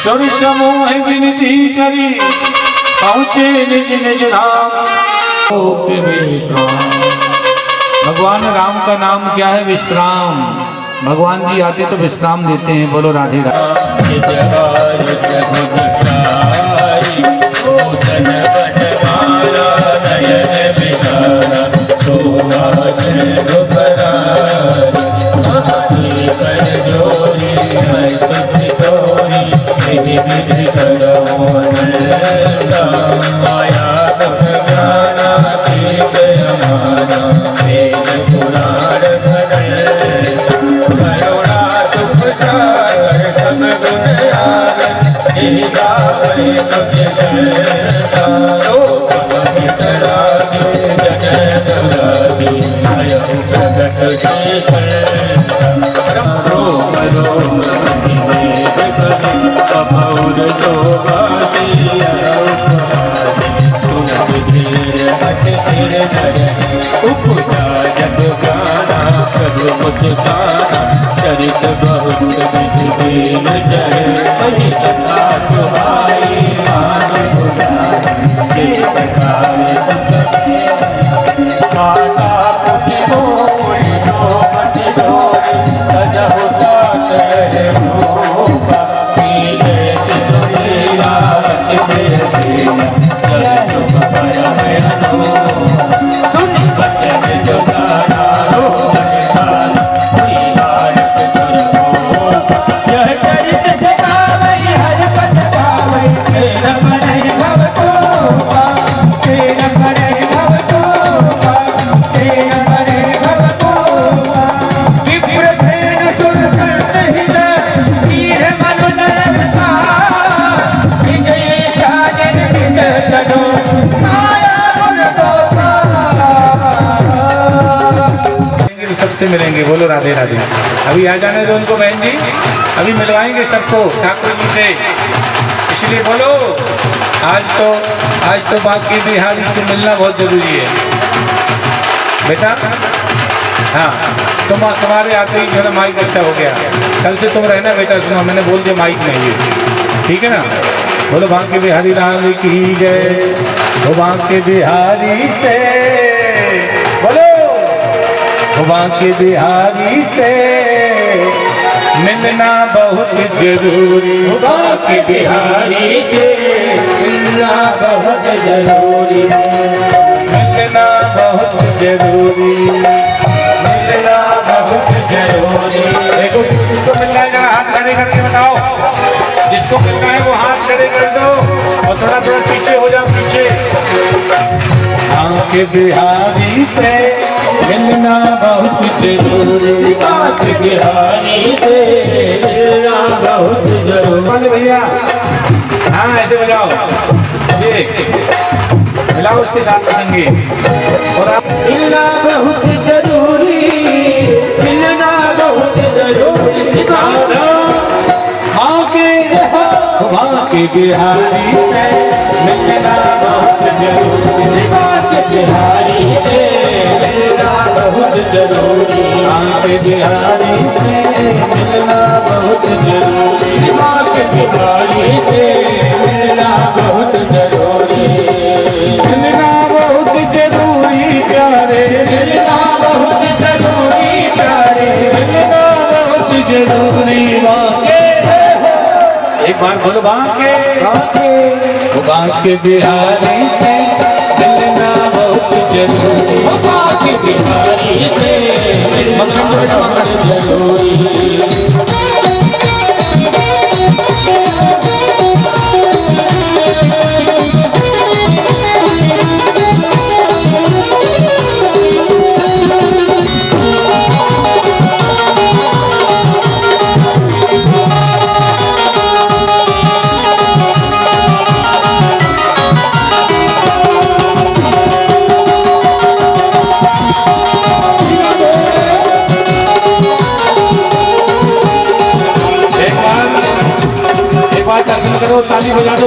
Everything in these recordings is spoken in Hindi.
सभी समूह विनती करी पहुँचे निज निज धाम। भगवान राम का नाम क्या है? विश्राम। भगवान जी आते तो विश्राम देते हैं। बोलो राधे चरित बहुत दीन जय वही कथा सुहाई माता पुति बोली शोभति डोरी सजहुता तेरे भूपा पीले सुनीला तेरे सेना जय शुभ भय भयनो सुनि बचन जो गाना सबसे मिलेंगे। बोलो राधे राधे। अभी आ जाने दो उनको बहन जी, अभी मिलवाएंगे सबको ठाकुर जी से। इसलिए बोलो आज तो बाकी बिहारी से मिलना बहुत जरूरी है बेटा। हाँ तुम्हारे आते ही जो माइक अच्छा हो गया। कल से तुम रहना बेटा। सुनो मैंने बोल दिया माइक नहीं है, ठीक है ना। बोलो बांके बिहारी लाल की जय। वो बांके बिहारी से बोलो, बांके बिहारी से मिलना बहुत जरूरी। बांके बिहारी से मिलना बहुत जरूरी। मिलना बहुत जरूरी। मिलना बहुत जरूरी। देखो किसको मिलना है जरा हाथ खड़े करके बताओ। जिसको मिलना है वो हाथ खड़े कर दो और थोड़ा थोड़ा पीछे हो जाओ, पीछे। बांके बिहारी से मिलना बहुत जरूरी। बांके बिहारी से मिलना बहुत जरूरी। भैया हाँ ऐसे बजाओ, ये मिलाओ उसके साथ संगी। और आप मिलना बहुत जरूरी। मिलना बहुत जरूरी। बांके बिहारी से मिलना बहुत जरूरी। बांके बिहारी से मिलना बहुत जरूरी। बांके बिहारी से मिलना बहुत जरूरी। बांके बिहारी से मिलना बहुत जरूरी। मिलना बहुत जरूरी प्यारे। मिलना बहुत जरूरी प्यारे। मिलना बहुत जरूरी। बांके एक बार बोलो बांके। बांके बिहारी से मिलना बहुत जरूरी। बांके बिहारी से मिलना बहुत जरूरी।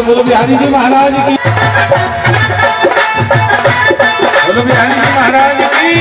बोलो बिहारी जी महाराज की, बोलो बिहारी जी महाराज की।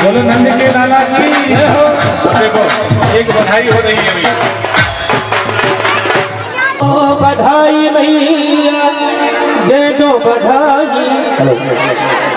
बोलो नंद के लाला की। देखो एक बधाई हो रही है अभी। ओ बधाई मैया दे दो बधाई,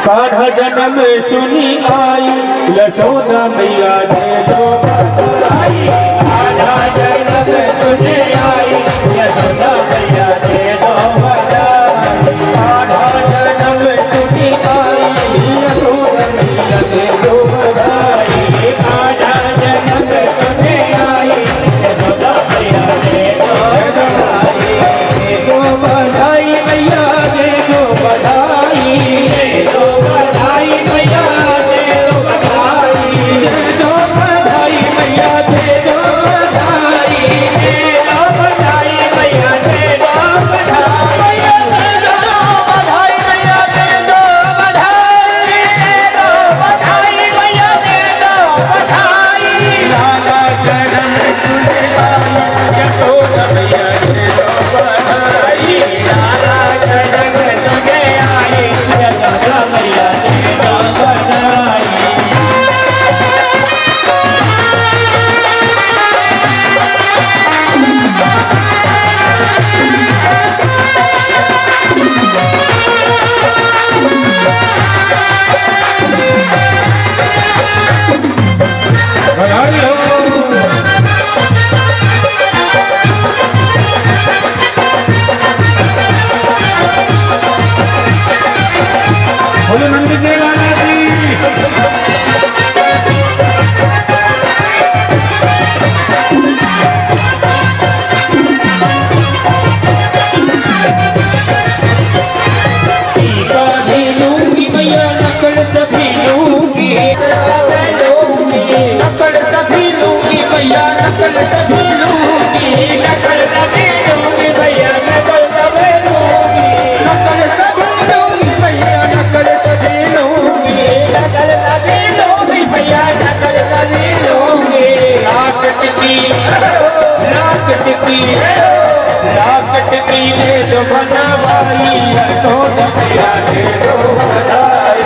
कान्हा जन्म सुनी आई, यशोदा मैया दे दो बधाई, कान्हा जन्म सुनी आई, यशोदा मैया दे दो बधाई, कान्हा जन्म सुनी आई, यशोदा मैया दे दो बधाई, कान्हा जन्म सुनी आई, यशोदा मैया दे दो बधाई, दो बधाई मैया दे दो बधाई, दे दो बधाई मैया दे दो बधाई, दे दो बधाई मैया दे दो बधाई, दे दो बधाई मैया दे दो बधाई, मैया दे दो बधाई, दो बधाई मैया दे दो बधाई, लाला जन्म सुने आई, यशोदा मैया दे दो बधाई, लाला जन्म सुने आई, यशोदा मैया दे दो बधाई। बधाई हो। बोलो नंद के लाला की। टीका भी लूंगी मैया नकल सभी लूंगी, नकल सभी लूंगी मैया नकल सभी लूंगी, नकल सभी लूंगी मैया नकल सभी लूंगी, नकल सभी लूंगी मैया नकल सभी लूंगी, नकल सभी लूंगी मैया नकल सभी लूंगी, लाख टिकी लाख टिकी लाख टिकी ले जो बनवाई, यशोदा मैया दे दो बधाई,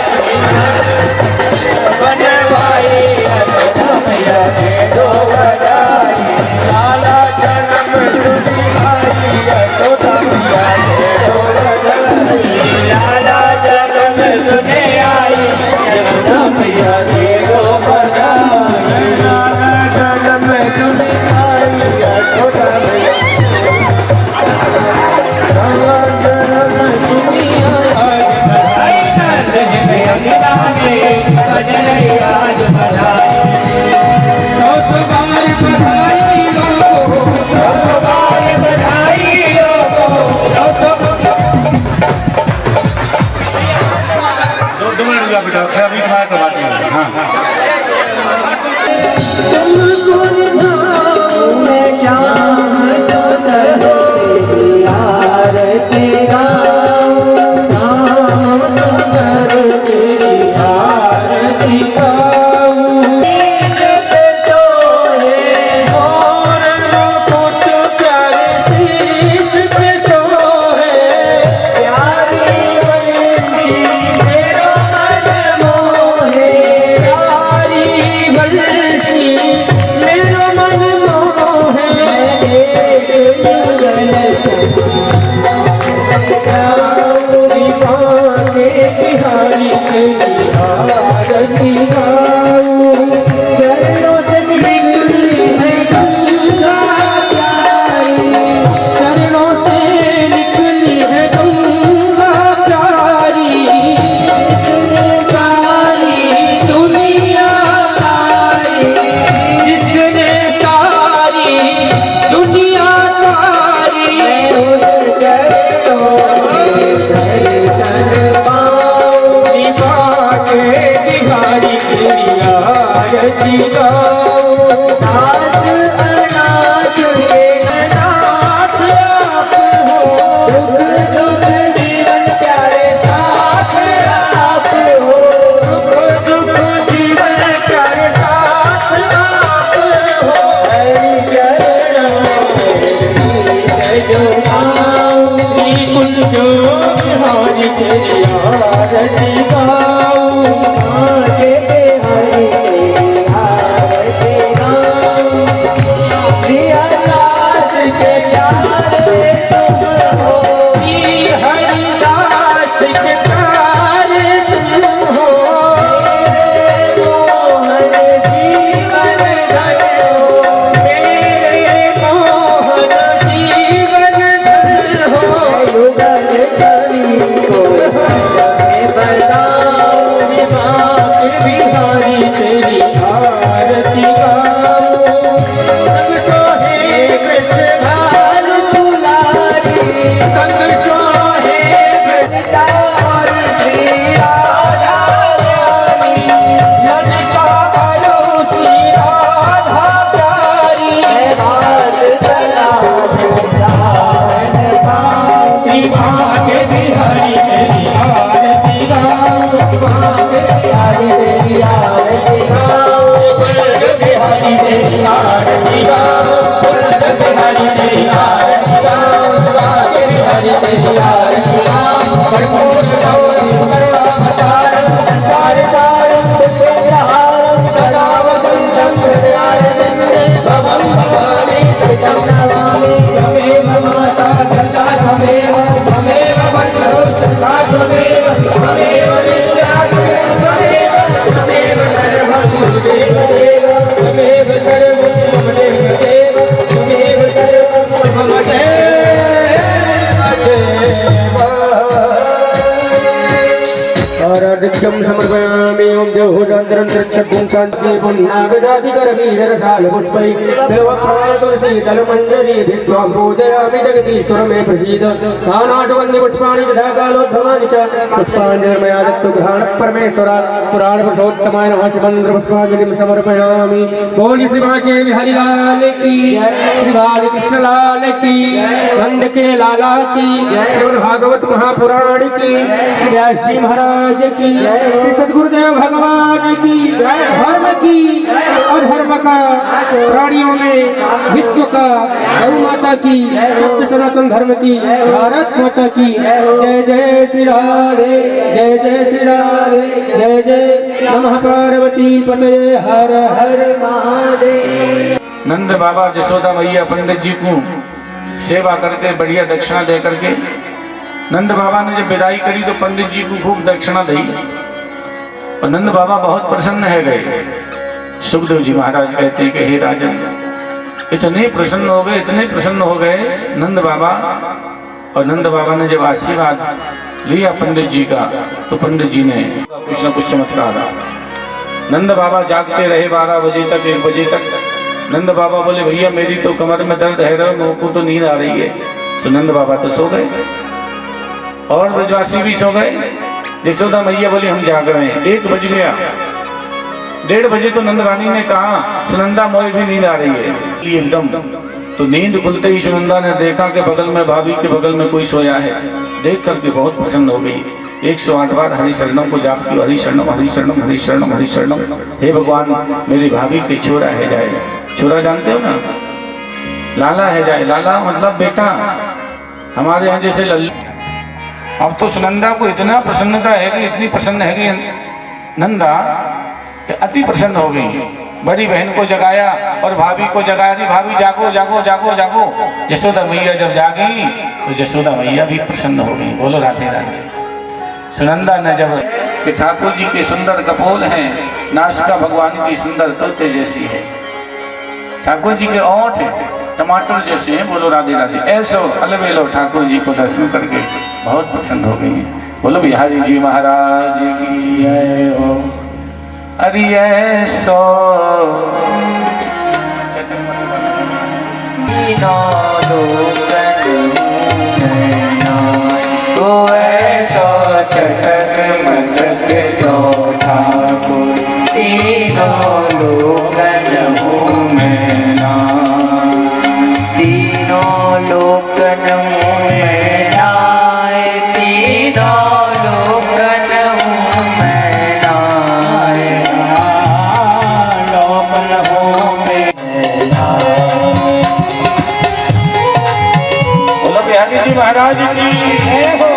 बनवाई यशोदा मैया दे दो बधाई, लाला जन्म सुनी आई, यशोदा मैया दे दो बधाई, लाला जन्म सुने आई, यशोदा मैया दे दो बधाई, लाला जन्म सुने आई, यशोदा मैया दो मिनट रुका बेटा, फिर अभी तुम्हारा करवाती हूँ। हाँ श्याम आरती गाओ, श्याम सुंदर तेरी आरती गाओ, शीश पे सोहे मोर मुकुट प्यारे शीश पे सोहे, प्यारी बंसी मेरो मन मोहे, प्यारी बंसी मेरो मन मोहे, एक युगल आरती गाओ। नाथ अनाथ के नाथ आप हो, दुख दुख जीवन प्यारे साथ आप हो, सुख दुख जीवन प्यारे साथ आप हो। हरि चरणों में जय जो आऊंगी कुल जो बिहारी तेरी आरती गाऊं। आगे बिहारी तेरी आरती गाऊं। प्रिया दास के प्यारे तुम हो, श्री हरिदास के प्यारे तुम हो। मेरे मोहन जीवन धन हो, मेरे मोहन जीवन धन हो। युगल चरी को बताओ, बिहारी तेरी आरती गाओ। संग सोहे कृष्ण भानु दुलारी, संग सोहे वृंदा और श्री राधा रानी। ललिता और श्री राधा प्यारी, बात सलाम श्री भाग्य बिहारी तेरी आरती गाओ। भाग्य बिहारी तेरी आरती गाओ। भाग्य बिहारी तेरी आरती गाओ। भाग्य बिहारी तेरी आरती गाओ। भाग्य बिहारी तेरी आरती गाओ। कर्पूर गौरम करुणावतारम संसार सारम सुखदेहारम सदा वसंतम हृदयारविंदे भवं भवामि कृतं नमामि। त्वमेव माता पिता त्वमेव, त्वमेव बन्धुः सखा त्वमेव, त्वमेव विद्या त्वमेव, त्वमेव सर्वं देव देव, त्वमेव सर्वं मम देव देव, त्वमेव सर्वं मम देव देव। आराध्यं समर्पयामि। ओम देवभूजान्तरन्तरिक्षगुं शान्ति पुण्यगदाधिकरवीररसालपुष्पै बिल्वफलतुलसीदलमञ्जरी विश्वां पूजयामि जगदीश्वर मे प्रसीद। नानाटवन्यपुष्पाणि तथा कालोद्भवानि च पुष्पाञ्जलिर्मया दत्तु गृहाण परमेश्वर। पुराणपुरुषोत्तमाय नमः शिवन्द्रपुष्पाञ्जलिं समर्पयामि। बोलिए श्री बांके बिहारी लाल की जय, श्री बाल कृष्ण लाल की जय, नंद के लाला की जय, श्रीमद् भागवत महापुराण की जय, श्री व्यास जी महाराज की जय, श्री सद्गुरुदेव भगवान की जय, धर्म की अधर्म का, प्राणियों में विश्व का, गौ माता की, सत्य सनातन धर्म की, भारत माता की जय। जय श्री राधे, जय जय श्री राधे, जय जय नमः पार्वती पतये हर हर महादेव। नंद बाबा जसोदा मैया पंडित जी को सेवा करके बढ़िया दक्षिणा दे करके नंद बाबा ने जब विदाई करी तो पंडित जी को खूब दक्षिणा दी और नंद बाबा बहुत प्रसन्न है गए। सुखदेव जी महाराज कहते हैं कि हे राजन, इतने प्रसन्न हो गए, इतने प्रसन्न हो गए नंद बाबा। और नंद बाबा ने जब आशीर्वाद लिया पंडित जी का तो पंडित जी ने कुछ न कुछ चमत्कार। नंद बाबा जागते रहे 12 बजे तक, 1 बजे तक। नंद बाबा बोले भैया मेरी तो कमर में दर्द है, मेरे को तो नींद आ रही है। तो नंद बाबा तो सो गए और ब्रजवासी भी सो गए। यशोदा मैया बोली हम जाग रहे हैं। 1 बज गया, 1:30 बजे तो नंद रानी ने कहा सुनंदा मोए भी नींद आ रही है एकदम। तो नींद खुलते ही सुनंदा ने देखा कि बगल में, भाभी के बगल में कोई सोया है। देख करके बहुत प्रसन्न हो गई। 108 बार हरि शरणम को जाप की, हरि शरणम हरि शरणम हरि शरणम हरि शरणम। हे भगवान मेरी भाभी के छोरा है जाए। छोरा जानते हो ना, लाला है जाए। लाला मतलब बेटा, हमारे यहाँ जैसे लल्लू। अब तो सुनंदा को इतना प्रसन्नता है कि इतनी प्रसन्न है कि नंदा कि अति प्रसन्न हो गई। बड़ी बहन को जगाया और भाभी को जगाया, भाभी जागो जागो जागो जागो। यशोदा मैया जब जागी तो यशोदा मैया भी प्रसन्न हो गई। बोलो राधे राधे। सुनंदा ने जब कि ठाकुर जी के सुंदर कपोल हैं, नासिका भगवान की सुंदर तोते जैसी है, ठाकुर जी के ओंठ टमाटर जैसे हैं। बोलो राधे राधे। ऐसो अलबेलो ठाकुर जी को दर्शन करके बहुत प्रसन्न हो गई। बोलो बिहारी जी महाराज की जय हो। अरे ऐसो चटक मटक सो ठाकुर तीनों जी महाराज की जय हो।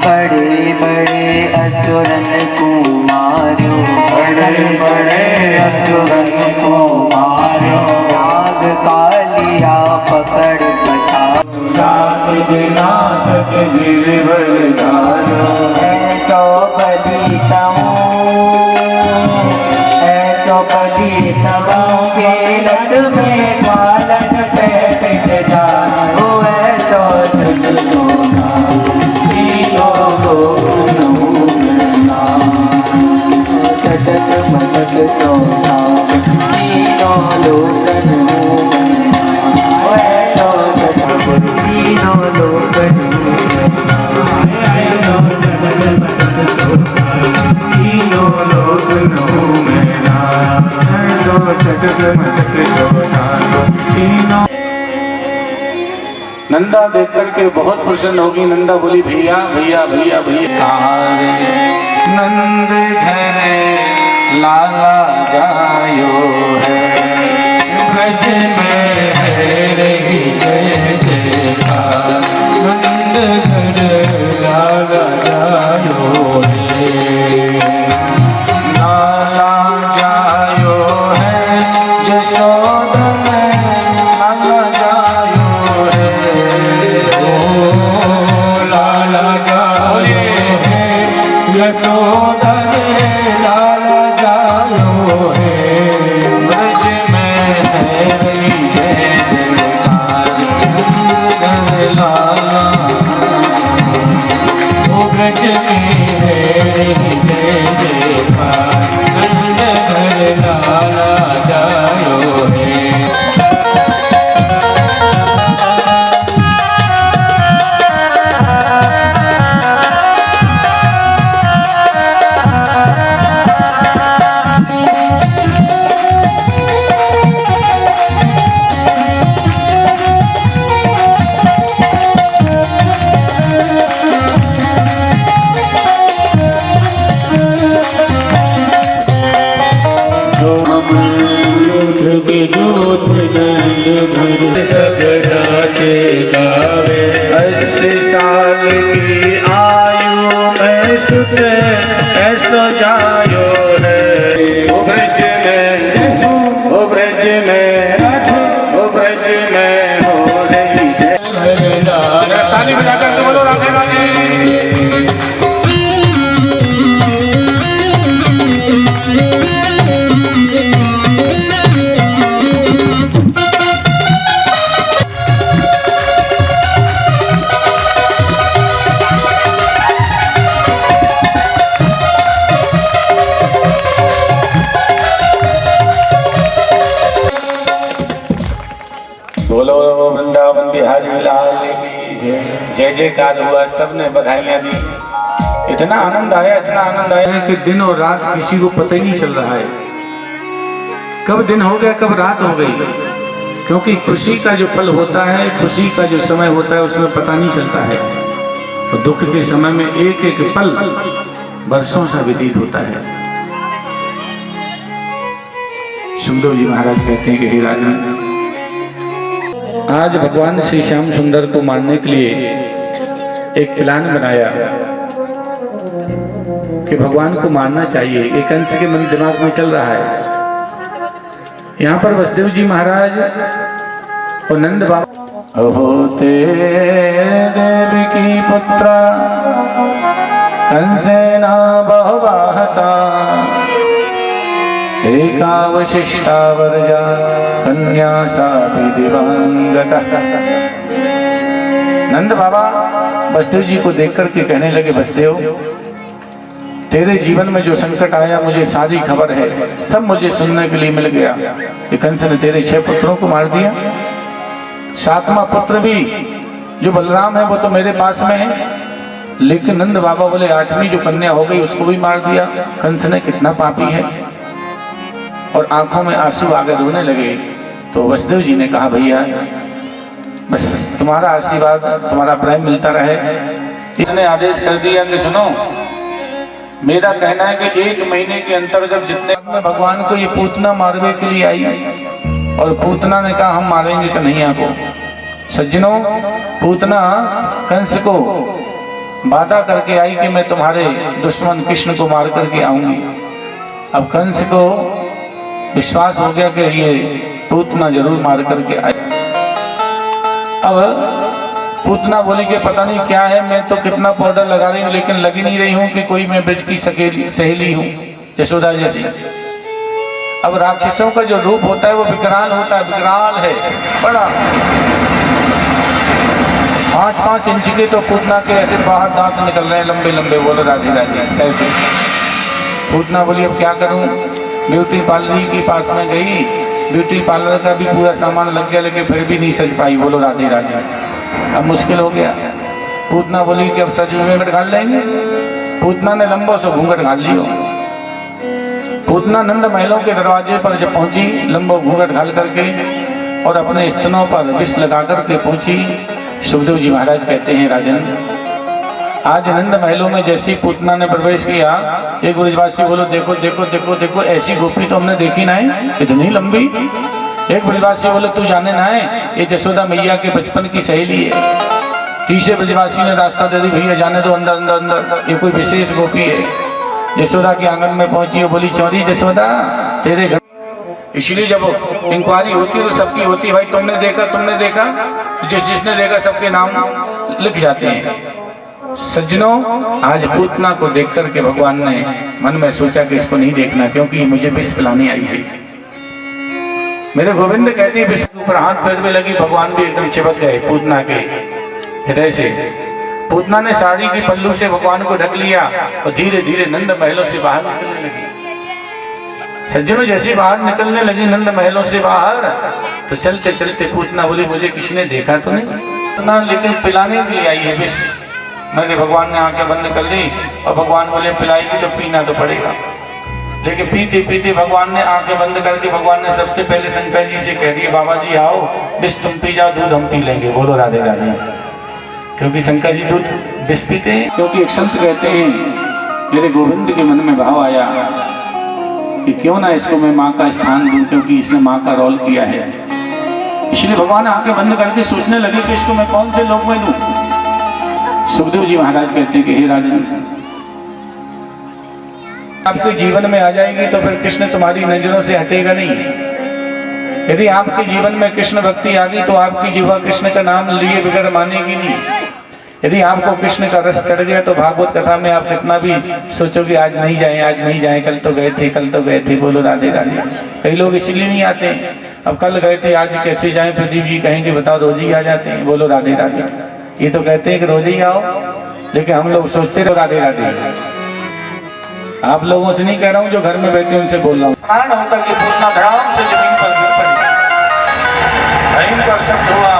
बड़े बड़े असुरन को मारो, बड़े बड़े असुरन को मारो, नाग कालिया पकड़ पछाड़ो, सात दिनातक गिरवर धारो, ऐसो पलीतमों के लट में पालन पे पिट जानो, ऐसो जग सोना तीनों लोगों में नाम, चटक मटक सोना तीनों लोगों में नाम, ऐसो चटक तीनों लोगों में नंदा देख करके बहुत प्रसन्न होगी। नंदा बोली भैया भैया भैया भैया कहाँ रे नंद घर लाला जायो है, ब्रज में है रही जय जयकार, नंद घर लाला जायो है, लाला जायो है यशोदा में लाला जायो है, ओ लाला जायो है यशोदा में लाला जायो है, ब्रज में है रही जय जयकार, नंद लाला ओ ब्रज में है रही जय जयकार, नंद घर लाला जायो है। के गावे 80 साल की आयु में सुत ऐसो जायो है, ओ ब्रज में ओ ब्रज में ओ ब्रज में हो रही जय। ताली बजाकर तो बोलो राधे राधे। बोलो वृंदावन बिहारी लाल की जय जयकार हुआ, सबने बधाइयाँ दी। इतना आनंद आया कि दिन और रात किसी को पता ही नहीं चल रहा है, कब दिन हो गया कब रात हो गई, क्योंकि खुशी का जो पल होता है, खुशी का जो समय होता है उसमें पता नहीं चलता है, और दुख के समय में एक एक पल वर्षों सा व्यतीत होता है। सुखदेव जी महाराज कहते हैं कि हे राजन, आज भगवान श्री श्याम सुंदर को मारने के लिए एक प्लान बनाया कि भगवान को मारना चाहिए। एक अंश के मन दिमाग में चल रहा है। यहाँ पर वसुदेव जी महाराज और नंद बाबा होते देवी की पुत्रा कंसेना बहुवाहता एकावशिष्टा वर्जा कन्या सापि दिवंगता। नंद बाबा बसदेव जी को देख करके कहने लगे, बसदेव तेरे जीवन में जो संकट आया मुझे सारी खबर है, सब मुझे सुनने के लिए मिल गया कि कंस ने तेरे 6 पुत्रों को मार दिया। 7वां पुत्र भी जो बलराम है वो तो मेरे पास में है, लेकिन नंद बाबा बोले 8वीं जो कन्या हो गई उसको भी मार दिया। कंस ने कितना पापी है। और आंखों में आंसू आगे रोने लगे। तो वसुदेव जी ने कहा, भैया बस तुम्हारा आशीर्वाद तुम्हारा प्रेम मिलता रहे। इसने आदेश कर दिया कि सुनो, मेरा कहना है कि 1 महीने के अंतर्गत जितने में भगवान को ये पूतना मारने के लिए आई, और पूतना ने कहा हम मारेंगे कन्हैया को। सज्जनों, पूतना कंस को वादा करके आई कि मैं तुम्हारे दुश्मन कृष्ण को मार करके आऊंगी। अब कंस को विश्वास हो गया कि ये पूतना जरूर मार करके आए। अब पूतना बोली कि पता नहीं क्या है, मैं तो कितना पाउडर लगा रही हूँ लेकिन लगी नहीं रही हूँ कि कोई मैं ब्रज की सहेली हूँ, यशोदा जैसी। अब राक्षसों का जो रूप होता है वो विकराल होता है, विकराल है बड़ा। 5-5 इंच के तो पूतना के ऐसे बाहर दांत निकल रहे हैं लंबे लंबे। बोलो राधे राधे। ऐसे पूतना बोली अब क्या करूं। ब्यूटी पार्लर के पास में गई, ब्यूटी पार्लर का भी पूरा सामान लग गया लेकिन फिर भी नहीं सज पाई। बोलो राधे राधे। अब मुश्किल हो गया। पूतना बोली कि अब सज में घाल लेंगे। पूतना ने लंबो से घूंघट घाल लियो। पूतना नंद महलों के दरवाजे पर जब पहुंची, लंबो घूंघट घाल करके और अपने स्तनों पर विष लगा करके पहुंची। सुखदेव जी महाराज कहते हैं, राजन आज नंद महलों में जैसी पूतना ने प्रवेश किया, एक ब्रजवासी बोलो देखो देखो देखो देखो, ऐसी गोपी तो हमने देखी ना है, इतनी लंबी। एक ब्रजवासी बोले तू जाने ना है, ये जसोदा मैया के बचपन की सहेली है। तीसरे ब्रजवासी ने रास्ता दे दी, भैया जाने दो अंदर अंदर अंदर, ये कोई विशेष गोपी है। जसोदा के आंगन में पहुंची और बोली, चौरी जसोदा तेरे घर। इसलिए जब इंक्वायरी होती है तो सबकी होती है, भाई तुमने देखा, जिसने देखा सबके नाम लिख जाते हैं। सज्जनों, आज पूतना को देख करके भगवान ने मन में सोचा कि इसको नहीं देखना, क्योंकि मुझे विष पिलाने आई है। मेरे गोविंद कहती है विष के ऊपर हाथ पैर में लगी, भगवान भी एकदम चिपक गए पूतना के हृदय से। पूतना ने साड़ी की पल्लू से भगवान को ढक लिया और धीरे धीरे नंद महलों से बाहर निकलने लगी। सज्जनों, जैसे बाहर निकलने लगी नंद महलों से बाहर, तो चलते चलते पूतना बोली, मुझे किसी ने देखा तो नहीं, लेकिन पिलाने के लिए आई है विष। मैंने भगवान ने आंखें बंद कर ली और भगवान बोले पिलाएगी तो पीना तो पड़ेगा। लेकिन पीते पीते भगवान ने आंखें बंद करके भगवान ने सबसे पहले शंकर जी से कह दिया, बाबा जी आओ, विष तुम पी जाओ, दूध हम पी लेंगे। बोलो राधे राधे। क्योंकि शंकर जी दूध विष पीते हैं। क्योंकि एक संत कहते हैं, मेरे गोविंद के मन में भाव आया कि क्यों ना इसको मैं माँ का स्थान दूं, क्योंकि इसने माँ का रोल किया है। इसलिए भगवान आंखें बंद करके सोचने लगे कि इसको मैं कौन से लोक में दूं। सुखदेव जी महाराज कहते हैं कि हे राजन, आपके जीवन में आ जाएगी तो फिर कृष्ण तुम्हारी नजरों से हटेगा नहीं। यदि आपके जीवन में कृष्ण भक्ति आ गई तो आपकी जीवा कृष्ण का नाम लिए बगैर मानेगी नहीं। यदि आपको कृष्ण का रस चढ़ गया तो भागवत कथा में आप कितना भी सोचोगे आज नहीं जाए, आज नहीं जाए, कल तो गए थे, कल तो गए थे। बोलो राधे राधे। कई लोग इसीलिए नहीं आते, अब कल गए थे आज कैसे जाएं। प्रदीप जी कहेंगे बताओ रोज ही आ जाते हैं। बोलो राधे राधे। ये तो कहते हैं कि रोज ही आओ, लेकिन हम लोग सोचते रहो राधे राधे। आप लोगों से नहीं कह रहा हूँ, जो घर में बैठे उनसे बोल रहा हूँ। स्नान होकर के पूतना धड़ाम से जमीन पर गिर पड़ी, भयंकर शब्द हुआ।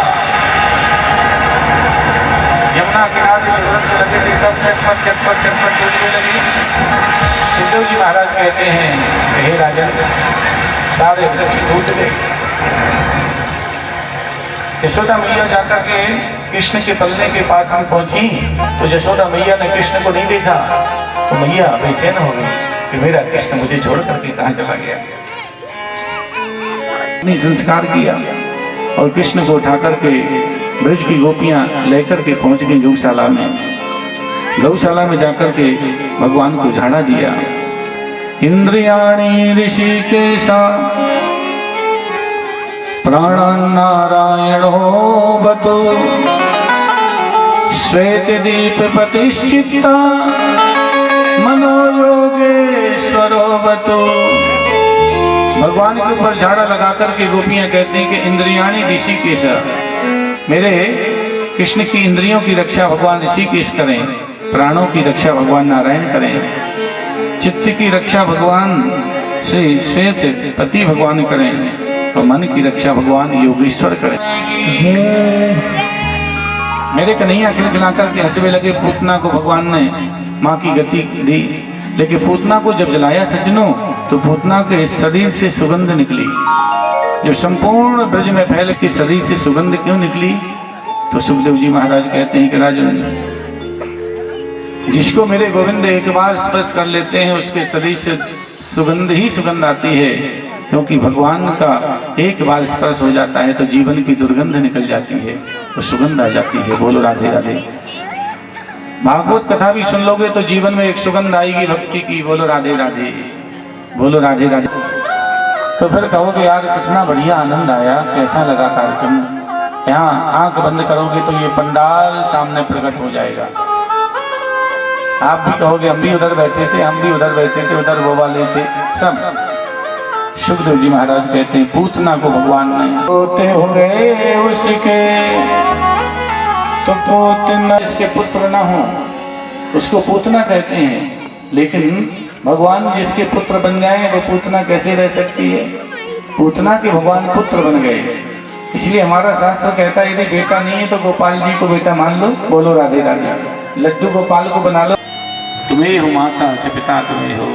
यमुना किनारे जो वृक्ष लगे थे सब चटपट चटपट चटपट टूटने लगी। सुखदेव जी महाराज कहते हैं, हे राजन, सारे वृक्ष टूट गए। यशोदा मैया जाकर के कृष्ण के पल्ले के पास हम पहुंची तो यशोदा मैया ने कृष्ण को नहीं देखा, तो मैया बेचैन हो गई कि मेरा कृष्ण मुझे छोड़ करके कहाँ चला गया। नहीं संस्कार किया और कृष्ण को उठा करके ब्रज की गोपियां लेकर के पहुंच गई गौशाला में। गौशाला में जाकर के भगवान को झाड़ा दिया। इंद्रियाणी ऋषिकेशा प्राणनारायणो बतो श्वेतदीप प्रतिष्ठिता मनोयोगेश्वरो बतो। भगवान के ऊपर झाड़ा लगाकर के गोपियां कहती हैं कि इंद्रियाणी ऋषिकेश, मेरे कृष्ण की इंद्रियों की रक्षा भगवान ऋषिकेश करें, प्राणों की रक्षा भगवान नारायण करें, चित्त की रक्षा भगवान श्री श्वेत पति भगवान करें, तो मन की रक्षा भगवान योगेश्वर करें। मेरे कन्हैया खिलखिला करके हंसने लगे। पूतना को भगवान ने माँ की गति दी, लेकिन पूतना को जब जलाया सज्जनों, तो पूतना के शरीर से सुगंध निकली, जो संपूर्ण ब्रज में फैले। के शरीर से सुगंध क्यों निकली? तो सुखदेव जी महाराज कहते हैं कि राजन, जिसको मेरे गोविंद एक बार स्पर्श कर लेते हैं उसके शरीर से सुगंध ही सुगंध आती है, क्योंकि भगवान का एक बार स्पर्श हो जाता है तो जीवन की दुर्गंध निकल जाती है, तो सुगंध आ जाती है। बोलो राधे राधे। भागवत कथा भी सुन लोगे तो जीवन में एक सुगंध आएगी भक्ति की। बोलो राधे राधे, बोलो राधे राधे। तो फिर कहोगे यार कितना बढ़िया आनंद आया, कैसा लगा कार्यक्रम। यहाँ आंख बंद करोगे तो ये पंडाल सामने प्रकट हो जाएगा। आप भी कहोगे हम भी उधर बैठे थे, हम भी उधर बैठे थे, उधर वो वाले थे, सब। सुखदेव जी महाराज कहते हैं पूतना को भगवान ने पोते हो गए उसके, तो पोतना इसके पुत्र ना हो उसको पूतना कहते हैं। लेकिन भगवान जिसके पुत्र बन जाए वो पूतना कैसे रह सकती है? पूतना के भगवान पुत्र बन गए। इसलिए हमारा शास्त्र कहता है यदि बेटा नहीं है तो गोपाल जी को बेटा मान लो। बोलो राधे राधे। लड्डू गोपाल को बना लो। तुम्हें हो माता च पिता तुम्हें हो,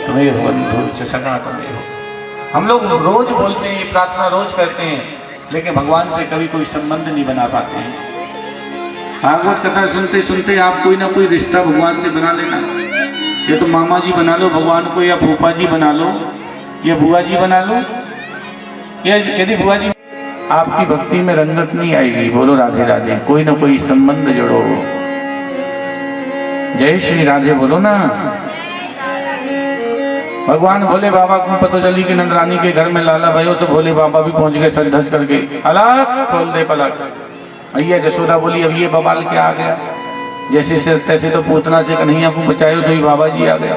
तुम्हें हो बंधु च सखा तुम्हें हो। हम लोग रोज बोलते हैं, प्रार्थना रोज करते हैं, लेकिन भगवान से कभी कोई संबंध नहीं बना पाते हैं। भागवत कथा सुनते सुनते आप कोई ना कोई रिश्ता भगवान से बना लेना। या तो मामा जी बना लो भगवान को, या फूफा जी बना लो, या बुआ जी बना लो। या यदि बुआ जी आपकी भक्ति में रंगत नहीं आएगी, बोलो राधे राधे, कोई ना कोई संबंध जोड़ो। जय श्री राधे बोलो ना। भगवान भोले बाबा को पता चली कि नंदरानी के घर में लाला भयो से भोले बाबा भी पहुंच गए सज धज करके। अलग खोल दे पलक। भैया जसोदा बोली अब ये बवाल क्या आ गया। जैसे तैसे तो पूतना से कन्हैया को बचाए, सही बाबा जी आ गया।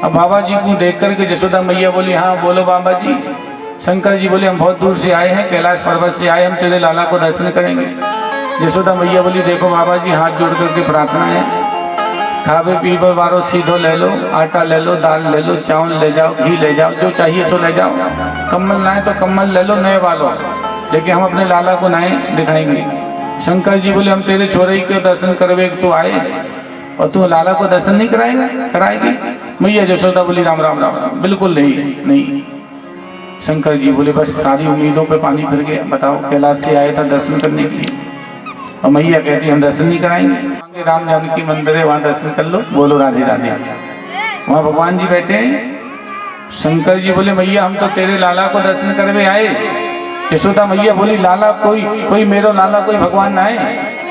अब बाबा जी को देख करके जसोदा मैया बोली हाँ बोलो बाबा जी। शंकर जी बोले हम बहुत दूर से आए हैं, कैलाश पर्वत से आए, हम तेरे लाला को दर्शन करेंगे। जसोदा मैया बोली देखो बाबा जी हाथ जोड़ करके प्रार्थना है, खावे पीवे वारो सीधो ले लो, आटा ले लो, दाल ले लो, चावल ले जाओ, घी ले जाओ, जो चाहिए सो ले जाओ। कम्बल लाए तो कम्बल ले लो नए वालों, लेकिन हम अपने लाला को नए दिखाएंगे। शंकर जी बोले हम तेरे छोरे के दर्शन करवे तो आए और तू लाला को दर्शन नहीं कराएगा कराएगी। मैया जसोदा बोली राम राम राम राम, बिल्कुल नहीं। शंकर जी बोले बस सारी उम्मीदों पे पानी फिर गया। बताओ कैलाश से आए था दर्शन करने के लिए और मैया कहती हम दर्शन नहीं कराएंगे। राम जानकी मंदिर है वहाँ दर्शन कर लो। बोलो राधे राधे। वहाँ भगवान जी बैठे हैं। शंकर जी बोले मैया हम तो तेरे लाला को दर्शन करवे आए। यशोदा मैया बोली लाला कोई मेरो लाला कोई भगवान ना है,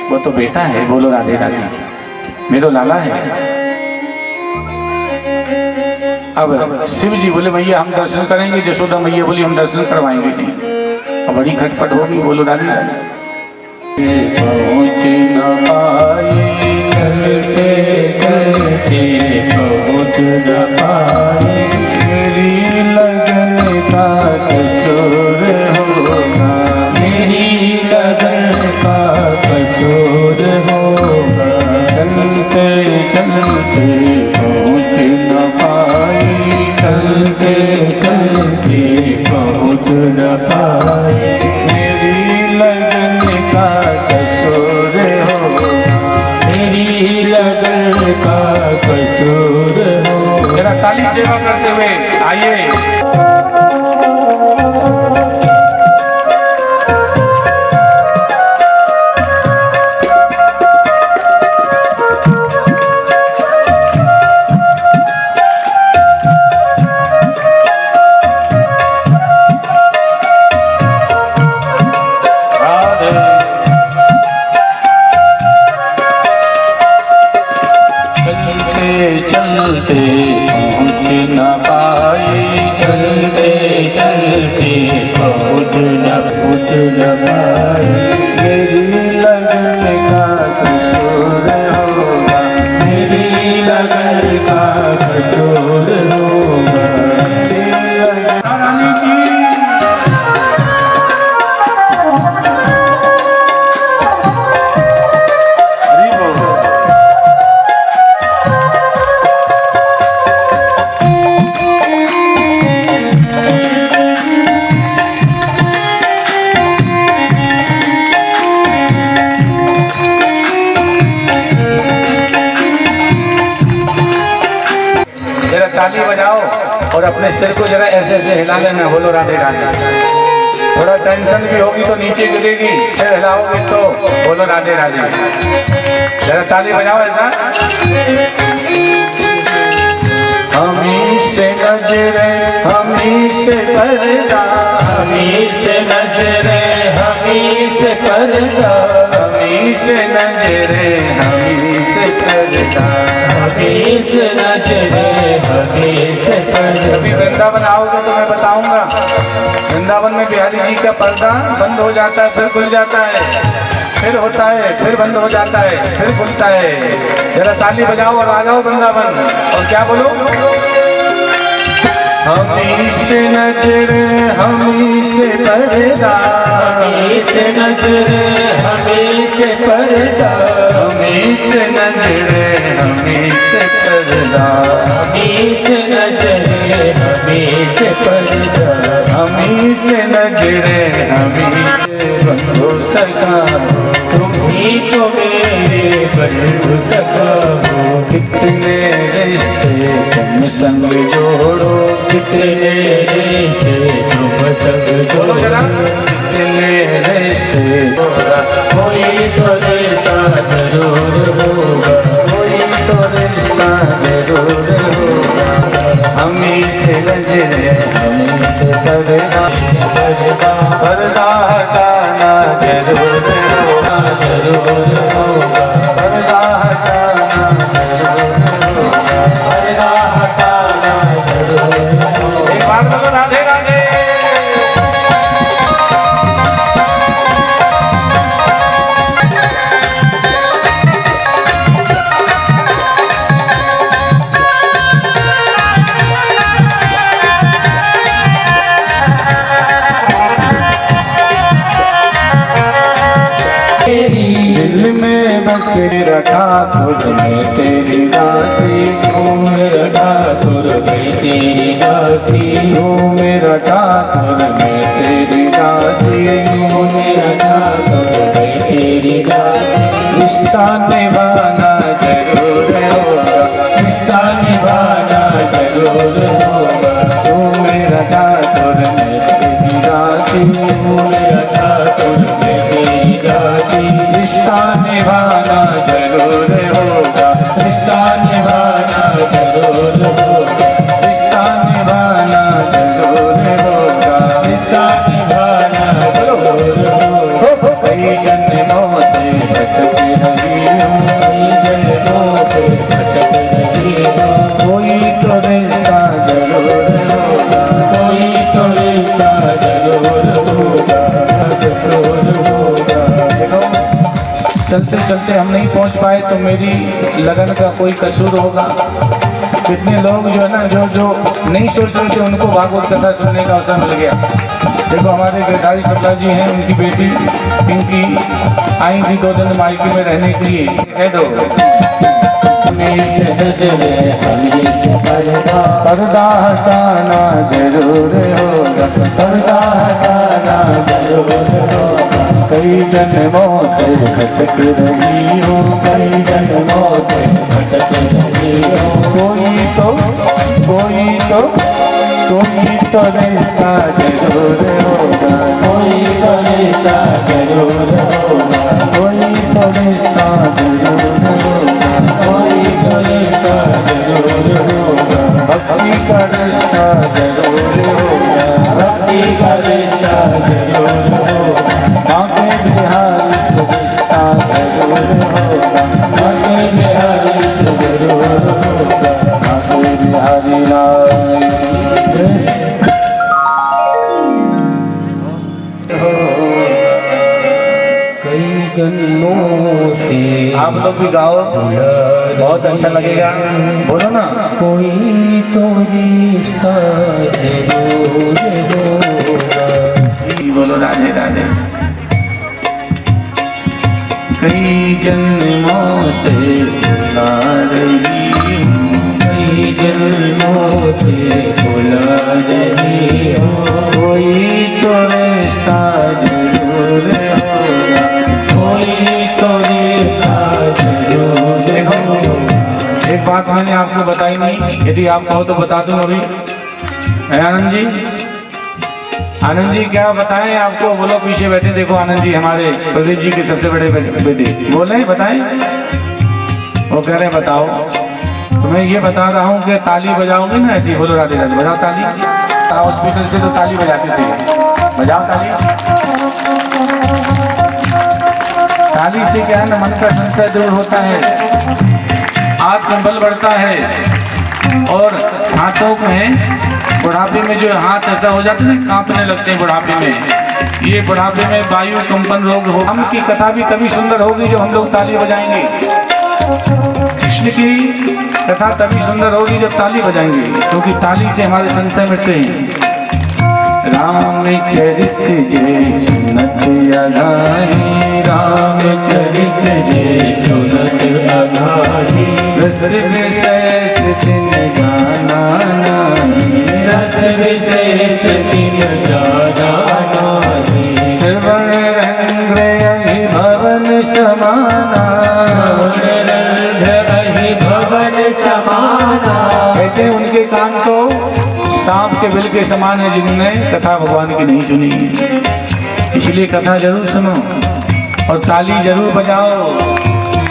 वो तो बेटा है। बोलो राधे राधे, मेरो लाला है। अब शिव जी बोले मैया हम दर्शन करेंगे। यशोदा मैया बोली हम दर्शन करवाएंगे नहीं। अब बड़ी खटपट होगी। बोलो राधे राधे। पहुँच न पाए चलते चलते, पहुँच न पाए मेरी लगन का कसूर होगा, मेरी लगन का कसूर होगा। चलते चलते पहुँच न पाए, चलते चलते पहुँच न पाए मेरी लगन का कसूर होगा, मेरी लगन का कसूर हो। जरा ताली सेवा करते हुए आइए। चलते पहुँच न पाए, चलते चलते पहुँच न जरा ताली बजाओ और अपने सिर को जरा ऐसे ऐसे हिला लेना, बोलो राधे राधे। थोड़ा टेंशन भी होगी तो नीचे गिरेगी, सिर हिलाओगे तो बोलो राधे राधे। जरा ताली बजाओ ऐसा। हमी से नजरे हमी से पर्दा, हमी से नजरे हमी से पर्दा, हमी से नजरे हमी से पर्दा, हमी से नजरे हमी से पर्दा। अभी वृंदावन आओगे तो मैं बताऊंगा, वृंदावन में बिहारी जी का पर्दा बंद हो जाता है, फिर खुल जाता है, फिर होता है, फिर बंद हो जाता है, फिर खुलता है। जरा ताली बजाओ और आ जाओ वृंदावन। और क्या बोलो? हमी से नजरे हमी से पर्दा, हमी से नजरे हमी से पर्दा, हमी से नजरे हमी से पर्दा, हमी से नजरे हमी से पर्दा, हमी से नजरे हमी से बंधु सका, तुम ही तो मेरे बंधु सखा हो। कितने रिश्ते तुम संग जोड़ो, कितने रिश्ते तुम संग बोलो जरा। जोड़ो, कितने रिश्ते जोड़ा, कोई तो रिश्ता जरूर होगा, कोई तो रिश्ता जरूर होगा। हमी से नजरे हमी से पर्दा, पर्दा हटाना जरूर होगा, जरूर होगा, पर्दा हटाना जरूर होगा। पर्दा हटाना जरूर होगा। एक बार बोलो राधे राधे। दिल में बस रखा खुद में तेरी दासी, तू मेरा ठाकुर मैं तेरी दासी, तू मेरा ठाकुर मैं तेरी दासी, तू मेरा ठाकुर मैं तेरी दासी। रिश्ता निभाना जरूर होगा, रिश्ता निभाना जरूर होगा, तू मेरा ठाकुर मैं तेरी दासी, तू मेरा ठाकुर मैं तेरी दासी। रिश्ता निभाना जरूर होगा, रिश्ता निभाना जरूर होगा, रिश्ता निभाना जरूर होगा। रिश्ता निभाना जरूर होगा। कई जन्मों से भटक रही हूँ, कई जन्मों से भटक रही हूँ, कोई तो रिश्ता जरूर होगा, कोई तो रिश्ता जरूर होगा, जरूर होगा। देखो चलते चलते हम नहीं पहुंच पाए तो मेरी लगन का कोई कसूर होगा। कितने लोग जो है ना जो नहीं सोच रहे थे उनको भागवत कथा सुनने का अवसर मिल गया। देखो हमारे गिरधारी शुक्ला जी हैं, उनकी बेटी पिंकी आई थी 2 दिन मायके में रहने के लिए। कह दो पर्दा हटाना जरूर होगा, पर्दा हटाना जरूर होगा, कई जन्मों से भटक रही हूँ, कई जन्मों से भटक रही हूँ, कोई तो रिश्ता जरूर होगा, कोई तो रिश्ता जरूर होगा, कोई तो रिश्ता जरूर होगा, कोई तो रिश्ता जरूर होगा, भक्ति का रिश्ता जरूर होगा, भक्ति का रिश्ता जरूर होगा, बांके बिहारी से रिश्ता जरूर होगा, बांके बिहारी से जरूर होगा, बांके बिहारी लाल कई जन्मों से आप लोग भी गाओ, बहुत अच्छा लगेगा। बोलो ना। कोई तो रिश्ता जरूर होगा, बोलो राधे राधे। कई जन्मों से बुला रही हूँ, कई जन्मों से बुला रही हूँ, कोई तो रिश्ता जरूर होगा, कोई तो रिश्ता जरूर होगा। एक बार बात मैंने आपको बताई नहीं, यदि आप कहो तो बता दूं अभी। आनंद जी, आनंद जी क्या बताएं आपको? बोलो, पीछे बैठे देखो आनंद जी, हमारे प्रदीप जी के सबसे बड़े बेटे, बोले बताएं। वो कह रहे बताओ। तो मैं ये बता रहा हूँ कि ताली बजाओगे ना ऐसी, बोलो राधे राधे, बजाओ ताली। हॉस्पिटल से तो ताली बजाते थे, बजाओ ताली। ताली से क्या है ना, मन का संशय दूर होता है, आत्मबल बढ़ता है, और हाथों में बुढ़ापे में जो हाथ ऐसा हो जाते हैं कांपने लगते हैं बुढ़ापे में, ये बुढ़ापे में वायु कंपन रोग हो। हम की कथा भी तभी सुंदर होगी जब हम लोग ताली बजाएंगे। कृष्ण की कथा तभी सुंदर होगी जब ताली बजाएंगे, क्योंकि ताली से हमारे संशय मिटते हैं। रामचरित जय सुनत अघाही, रामचरित जय सुनत अघाही, रस विशेष दिन जाना नाही, रस विशेष दिन जाना नाही, श्रवण रंग अहि भवन समाना, श्रवण रंग अहि भवन समाना। कहते उनके कान तो सांप के बिल के समान है जिनने कथा भगवान की नहीं सुनी, इसलिए कथा जरूर सुनो और ताली जरूर बजाओ।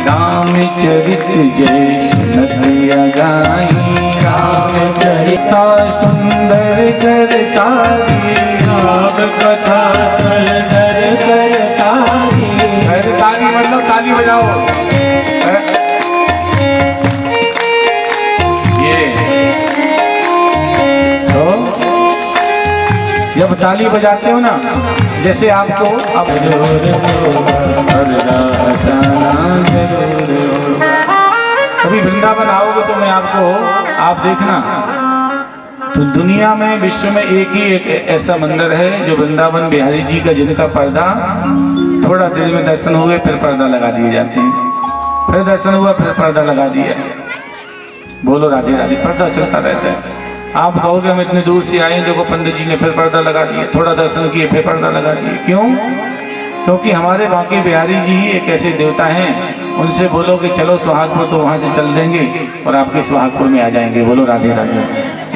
रामचरित जय सुनत अघाही, रामचरित सुंदर करतारी, राम कथा सुंदर करतारी। ताली मतलब ताली बजाओ। जब ताली बजाते हो ना, जैसे आपको अब कभी वृंदावन आओगे तो मैं आपको, आप देखना तो दुनिया में विश्व में एक ही एक ऐसा मंदिर है जो वृंदावन बिहारी जी का, जिनका पर्दा थोड़ा देर में दर्शन हो गए फिर पर्दा लगा दिए जाते हैं, फिर दर्शन हुआ फिर पर्दा लगा दिया। बोलो राधे राधे, पर्दा चलता रहता है। आप कहोगे हम इतने दूर से आए, देखो पंडित जी ने फिर पर्दा लगा दिया, थोड़ा दर्शन किए फिर पर्दा लगा दिए। क्यों? क्योंकि हमारे बाकी बिहारी जी ही एक ऐसे देवता हैं, उनसे बोलो कि चलो सुहागपुर, तो वहाँ से चल देंगे और आपके सुहागपुर में आ जाएंगे। बोलो राधे राधे।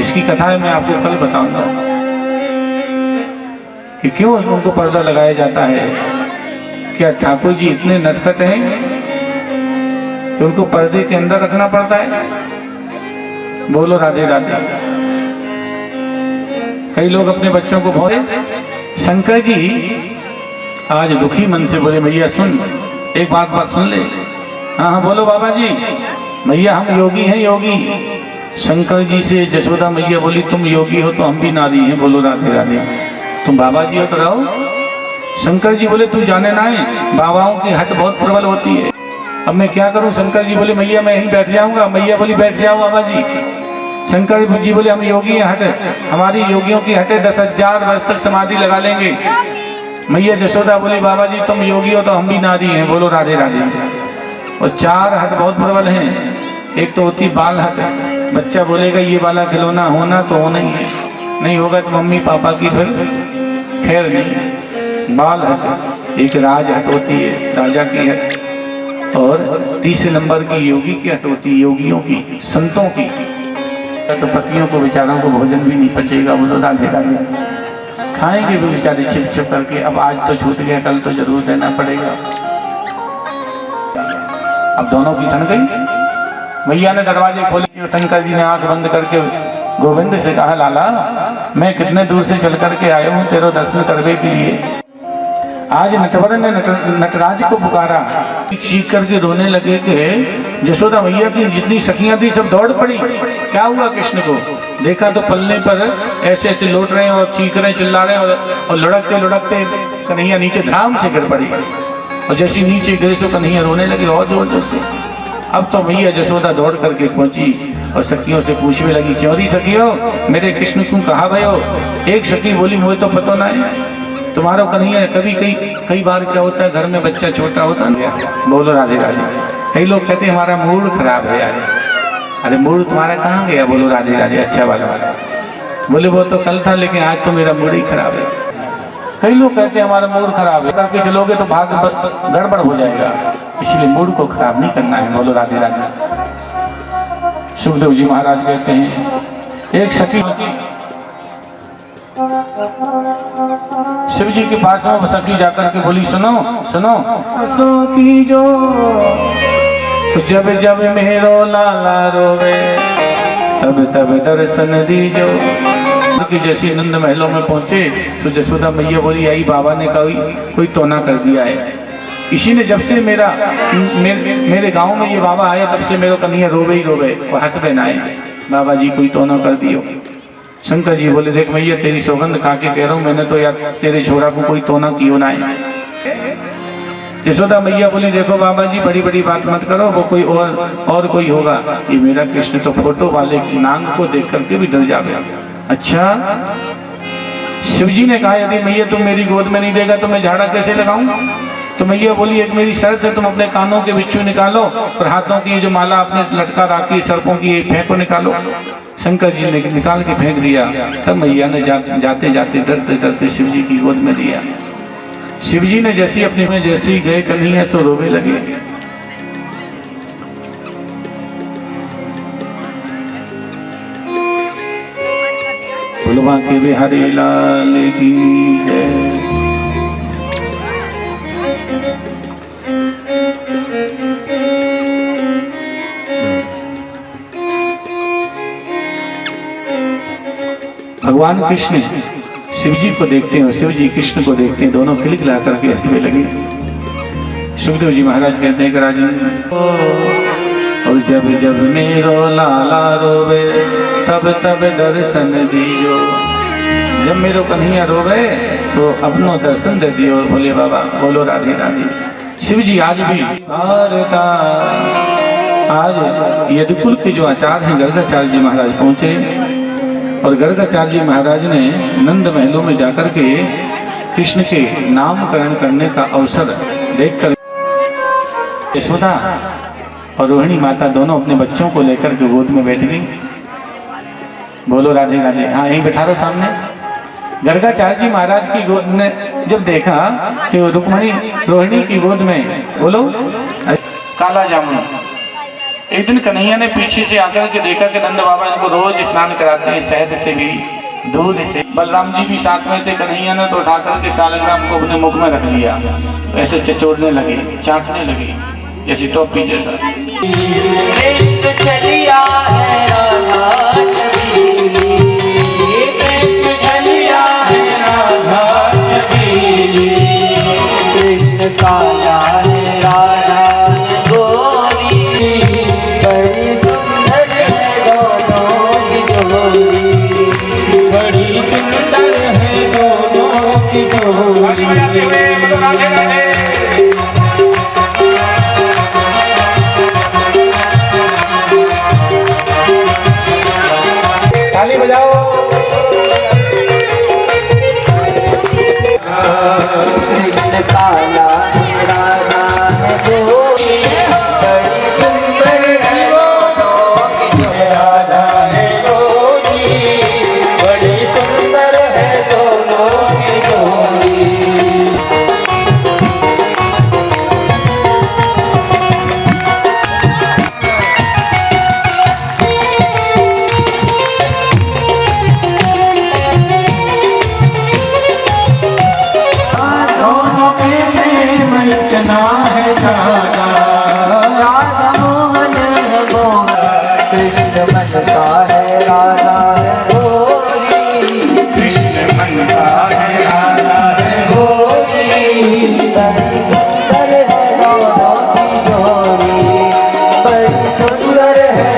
इसकी कथा है, मैं आपको कल बताऊंगा कि क्यों उनको पर्दा लगाया जाता है। क्या ठाकुर जी इतने नटखट हैं कि उनको पर्दे के अंदर रखना पड़ता है? बोलो राधे राधे। कई लोग अपने बच्चों को बहुत, शंकर जी आज दुखी मन से बोले भैया सुन, एक बात सुन ले। हाँ हाँ बोलो बाबा जी। भैया हम योगी हैं, योगी। शंकर जी से जशोदा मैया बोली तुम योगी हो तो हम भी नारी हैं। बोलो राधे राधे। तुम बाबा जी हो तो रहो। शंकर जी बोले तू जाने ना है, बाबाओं की हट बहुत प्रबल होती है, अब मैं क्या करूं? शंकर जी बोले मैया मैं यहीं बैठ जाऊंगा। मैया बोली बैठ जाओ बाबा जी। शंकर जी बोले हम योगी हैं, हट, हमारी योगियों की हटे 10,000 वर्ष तक समाधि लगा लेंगे। मैया जशोदा बोली बाबा जी तुम योगी हो तो हम भी नारी हैं। बोलो राधे राधे। और 4 हट बहुत प्रबल हैं। एक तो होती बाल हट, बच्चा बोलेगा ये वाला खिलौना होना तो होना ही है, नहीं होगा तो मम्मी पापा की फिर खैर नहीं। बाल हट। एक राज हट होती है, राजा की हट। और तीसरे नंबर की योगी की हट होती है, योगियों की, संतों की। तो पतियों को बेचारों को भोजन भी नहीं पचेगा। बोलो राधे राधे। खाएंगे भी बेचारे छिप छिप करके। अब आज तो छूट गया, कल तो जरूर देना पड़ेगा। अब दोनों की ठन गई। मैया ने दरवाजे खोले, शंकर जी ने आंख बंद करके गोविंद से कहा लाला मैं कितने दूर से चल करके आया हूँ तेरे दर्शन करने के लिए। आज नटवर ने नटराज को पुकारा, चीख करके रोने लगे कि जशोदा मैया की जितनी सखियां थी सब दौड़ पड़ी। क्या हुआ? कृष्ण को देखा तो पल्ले पर ऐसे ऐसे लौट रहे हैं और चीख रहे, चिल्ला रहे हैं और लुढ़कते लुढ़कते कन्हैया नीचे धाम से गिर पड़ी। और जैसी नीचे गिरे तो कन्हैया रोने लगे और जोर जोर से। अब तो मैया जशोदा दौड़ करके पहुंची और सखियों से पूछने लगी, चौरी सखियों मेरे कृष्ण को कहा भयो? एक सखी बोली मुझे तो पता ना है, तुम्हारा कन्हैया कभी कई बार क्या होता है घर में बच्चा छोटा होता है। बोलो राधे राधे। कई लोग कहते हैं हमारा मूड खराब है यार। अरे मूड तुम्हारा कहाँ गया? बोलो राधे राधे। अच्छा वाला बोले वो तो कल था लेकिन आज तो मेरा मूड ही खराब है। कई लोग कहते हैं हमारा मूड खराब है, करके चलोगे तो भाग गड़बड़ हो जाएगा, इसलिए मूड को खराब नहीं करना है। बोलो राधे राधे। सुखदेव जी महाराज कहते हैं, एक सखी शिव जी के पास में सखी जाकर के बोली, सुनो सुनो सो की जो जब जब मेरो लाला रोवे तब तब दर्शन दीजो। कि जैसे नंद महलों में पहुंचे तो जसोदा मैया बोली, आई बाबा ने कोई टोना कर दिया है। इसी ने जब से मेरे गांव में ये बाबा आया तब से मेरे कन्हैया रोवे ही रोवे, वो हंस बहन आए, बाबा जी कोई टोना कर दियो। शंकर जी बोले, देख मैया तेरी सौगंध खा के कह रहा हूँ, मैंने तो यार तेरे छोरा को कोई टोना क्यों ना है। यशोदा मैया बोली, देखो बाबा जी बड़ी बड़ी बात मत करो, वो कोई और कोई होगा, ये मेरा कृष्ण तो फोटो वाले नांग को देख करके भी डर जावे। अच्छा, शिव जी ने कहा, यदि मैया तुम मेरी गोद में नहीं देगा तो मैं झाड़ा कैसे लगाऊं। तो मैया बोली, एक मेरी शर्त है, तुम अपने कानों के बिच्छू निकालो और हाथों की जो माला आपने लटका रखी सर्पों की फेंको निकालो। शंकर जी ने निकाल के फेंक दिया। तब मैया ने जाते जाते डरते डरते शिव जी की गोद में दिया। शिव जी ने जैसी अपने में जैसी गए कन्हैया सो रोवे लगे। फुलवा के बिहारी लाल की जय। भगवान कृष्ण शिव जी को देखते हैं और शिव जी कृष्ण को देखते हैं, दोनों खिलखिला करके हंसने लगे। सुखदेव जी महाराज कहते हैं कि राजन, और जब जब मेरो लाला रोवे तब तब दर्शन दियो। जब मेरो कन्हैया रोवे तो अपनो दर्शन दे दियो। बोले बाबा, बोलो राधे राधे। शिव जी आज भी आज यदुकुल के जो आचार्य हैं गर्गाचार्य जी महाराज पहुंचे और गर्गाचार्य जी महाराज ने नंद महलों में जाकर के कृष्ण के नामकरण करने का अवसर देखकर यशोदा और रोहिणी माता दोनों अपने बच्चों को लेकर के गोद में बैठ गई। बोलो राधे राधे। हाँ, यहीं बैठा रहो सामने। गर्गाचार्य जी महाराज की गोद ने जब देखा कि रुक्मणी रोहिणी की गोद में, बोलो काला जामुन। एक दिन कन्हैया ने पीछे से आकर के देखा कि नंद बाबा इनको रोज स्नान कराते हैं शहद से भी, दूध से। बलराम जी भी साथ में थे। कन्हैया ने तो उठा करके सालग्राम को अपने मुख में रख लिया, ऐसे चचोड़ने लगे, चाटने लगे जैसे टोपी जैसा। कृष्ण चलिया है राधा शबीली, कृष्ण चलिया है राधा शबीली, कृष्ण काला है राधा गोरी, बड़ी सुंदर है दोनों की जोड़ी, बड़ी सुंदर है दोनों की जोड़ी। ताली बजाओ। कृष्ण काला है राधा है गोरी, बड़ी सुंदर है दोनों की जोड़ी, राधा है गोरी, बड़ी सुंदर है दोनों की जोड़ी। इतना है राधा मोहन है मोहन, कृष्ण मन का है राधा है गोरी, कृष्ण मन का है राधा है गोरी, बड़ी सुंदर है दोनों की जोड़ी, बड़ी सुंदर है।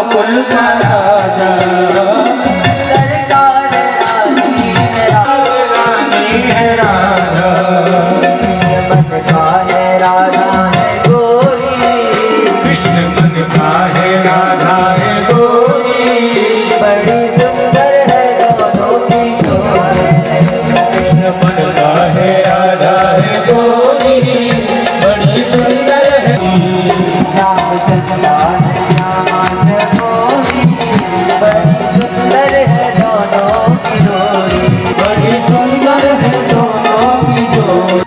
गोकुल का राजा, सरकार रानी है रानी है राधा, कृष्ण मन का है राधा है गोरी, कृष्ण मन का है राधा है गोरी, बड़ी सुंदर है दोनों की जोड़ी, कृष्ण मन का है राधा है गोरी, बड़ी सुंदर है। रामचंद्र है श्यामा चकोरी, बड़ी सुंदर है दोनों की जोड़ी, बड़ी सुंदर है दोनों की जोड़ी।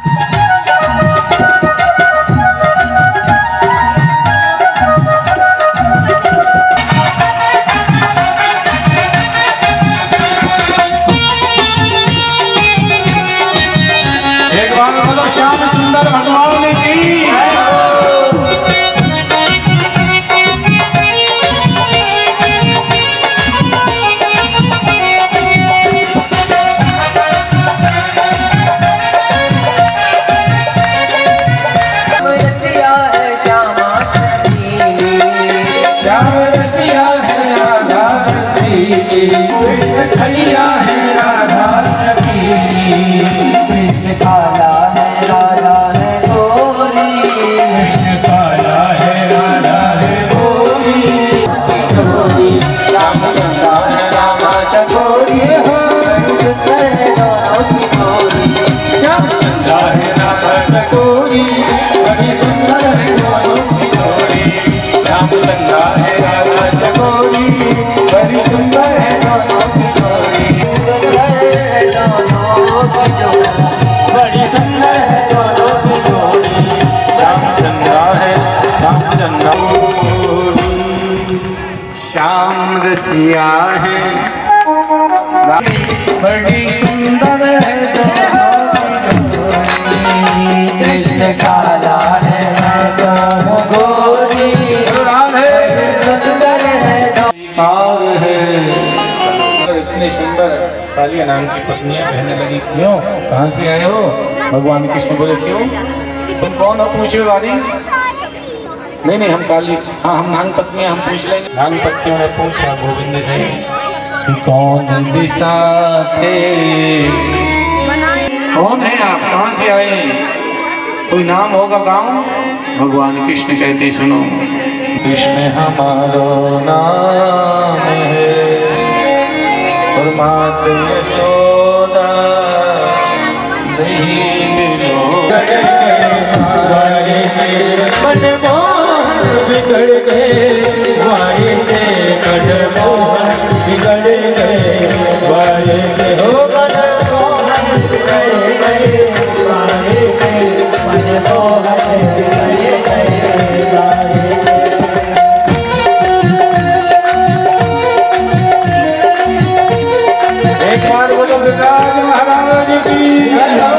एक बार बोलो श्याम सुंदर भगवान की। रसिया है श्यामा चकीली, श्याम रसिया है राधा रसीली, कृष्ण खलिया है राधा छकीली, कृष्ण काला है राधा है गोरी, कृष्ण काला है राधा है गोरी, गोरी रामचंद्र है रामा चकोरी, सुंदर है दोनों की जोड़ी, श्याम चंदा है राधा चकोरी, बड़ी सुंदर है दोनों की जोड़ी, श्याम चंदा है राधा चकोरी, बड़ी सुंदर है दोनों की जोड़ी, सुंदर है दोनों की जोड़ी, बड़ी सुंदर है दोनों की जोड़ी, श्याम चंदा है श्याम चंदा, श्याम रसिया है बड़ी सुंदर है दोनों की जोड़ी, कृष्ण काला है दोनों गोरी, राधे सुंदर है दोनों। पार है। इतनी सुंदर कालिया नाम की पत्नियां कहने लगी, क्यों कहाँ से आए हो? भगवान कृष्ण बोले, क्यों तुम कौन हो पूछे वाली? नहीं नहीं हम काली, हाँ हम नांग पत्नियां, हम पूछ लेंगे। नांग पत्नियों ने पूछा गोविंद से कि कौन दिशा थे, कौन है आप, कहाँ से आए, कोई नाम होगा गाँव? भगवान कृष्ण कहते, सुनो कृष्ण हमारो नाम है और मात यशोदा दही मिलो, मनमोहन बिगड़ गए वारे से, मनमोहन बिगड़ गए वारे से, हो मनमोहन बिगड़ गए वारे से, मनमोहन बिगड़ गए वारे से। एक बार बोलो विराज महाराज की जय हो।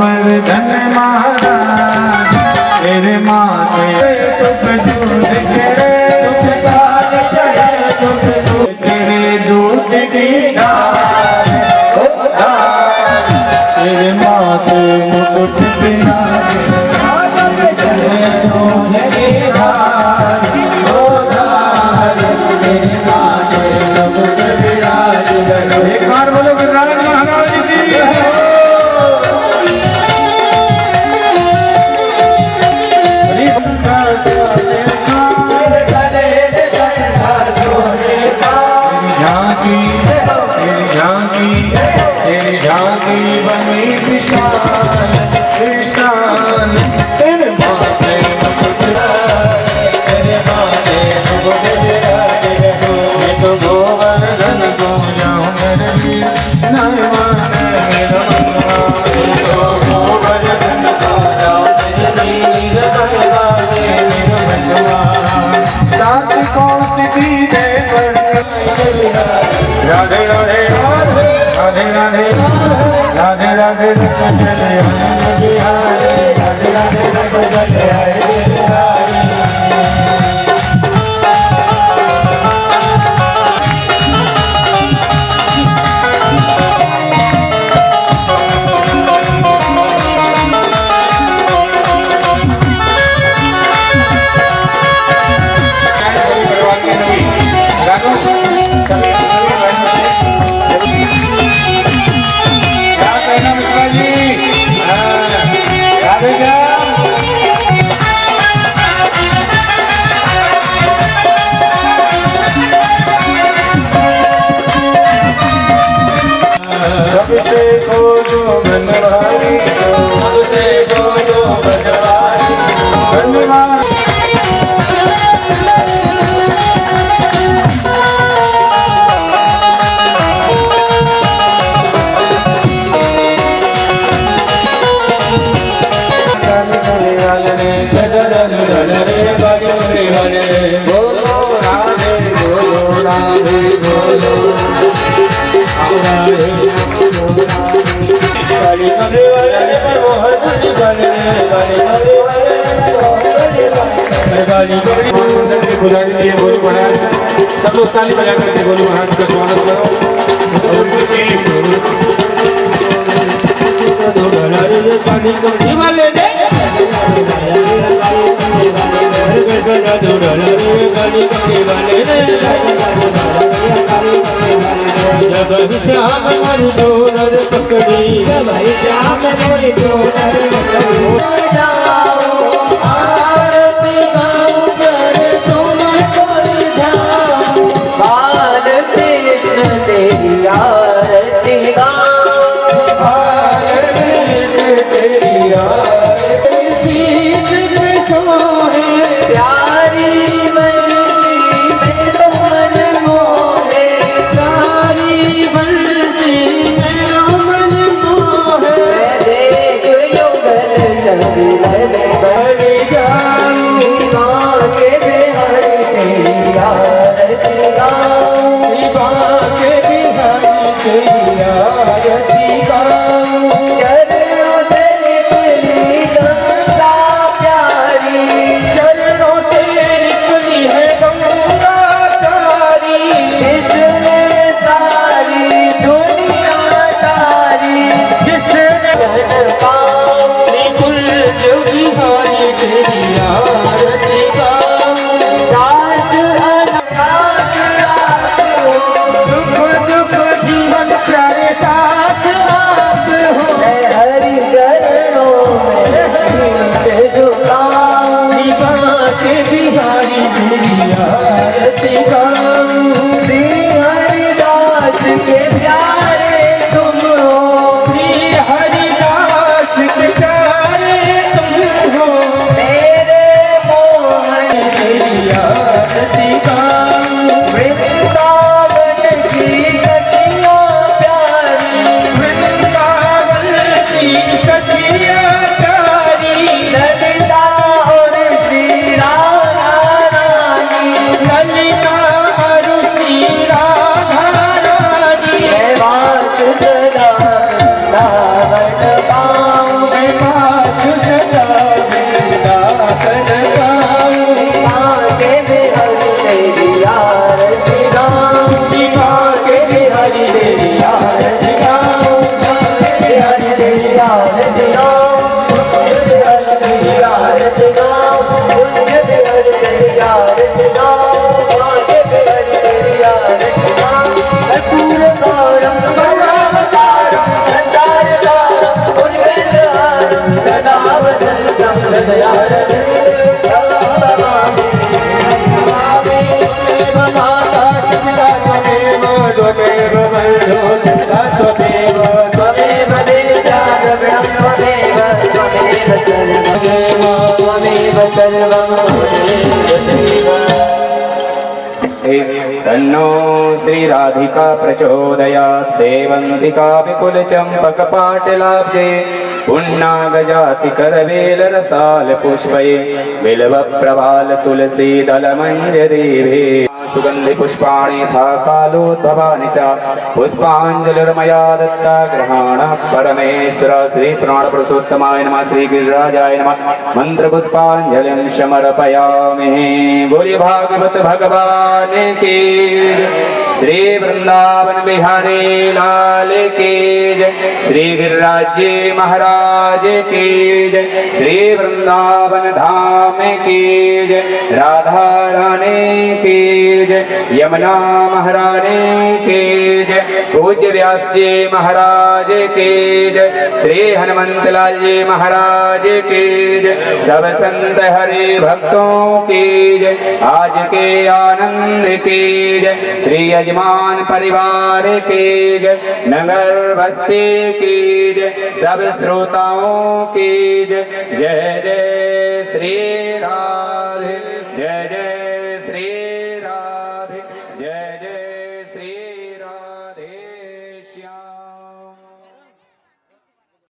गोवर्धन महाराज तेरे माथे दुख दूध तेरे दुख काल चढ़े दुख दूध तेरे दूध की धार ओ धार तेरे माथे मुकुट बिराजे तेरे दूध की धार ओ धार तेरे माथे मुकुट बिराजे एक बार बोलो गिरिराज महाराज की झांकी बनी विशाल विशाल तेरे माथे मुकुट तेरे माथे मुकुट मैं तो गोवर्धन को जाऊं मेरे वीर नहीं माने मेरा मनवा मैं तो गोवर्धन को जाऊं मेरे वीर नहीं माने मेरा मनवा साथ कौन सी दे पर राधे राधे राधे राधे राधे राधे चले बिहारी राधे राधे चले आए बिहारी सबसे खोजो बनवारी सबसे खोजो बनवारी बनवारी पुजारी दिए बोलो महाराज सब लोग ताली बजा करके बोलो महाराज का स्वागत करो तेरी आरती प्यारी बंसी मेरो मन मोहे प्यारी बंसी मेरो मन मोहे देख युगल छवि बड़ी जाऊं के बिहारी तेरी आरती गाऊं के बिहारी तेरी आरती गाऊं चरणों से निकली माता पिता त्वमेव त्वमेव बन्धो त्वमेव त्वमेव देवता ब्रह्मदेव त्वमेव सर्वं तन्नो श्रीराधिका प्रचोदयात् सेवन्तिका विपुलचम्पकपाटलाब्जे पुण्णागजातिकरवेलरसालपुष्पये बिल्वप्रवालतुलसीदलमञ्जरीभे सुगन्धिपुष्पाणि यथा कालोद्भवानि च पुष्पाञ्जलिर्मया दत्ता ग्रहाणः परमेश्वर श्रीप्राणपुरुषोत्तमाय नमः श्रीगिरिराजाय नमः मन्त्रपुष्पाञ्जलिं समर्पयामि। बोलिए भागवत भगवान की जय। श्री वृंदावन बिहारी लाल की जय। श्री गिरिराज जी महाराज की जय। श्री वृंदावन धाम की जय। राधा रानी की जय। यमुना महारानी की जय। पूज्य व्यास जी महाराज की जय। श्री हनुमंत लाल जी महाराज की जय। सब संत हरि भक्तों की जय। आज के आनंद की जय। श्री यजमान परिवार की जय। नगर बस्ती की जय। सब श्रोताओं की जय। जय जय श्री राम।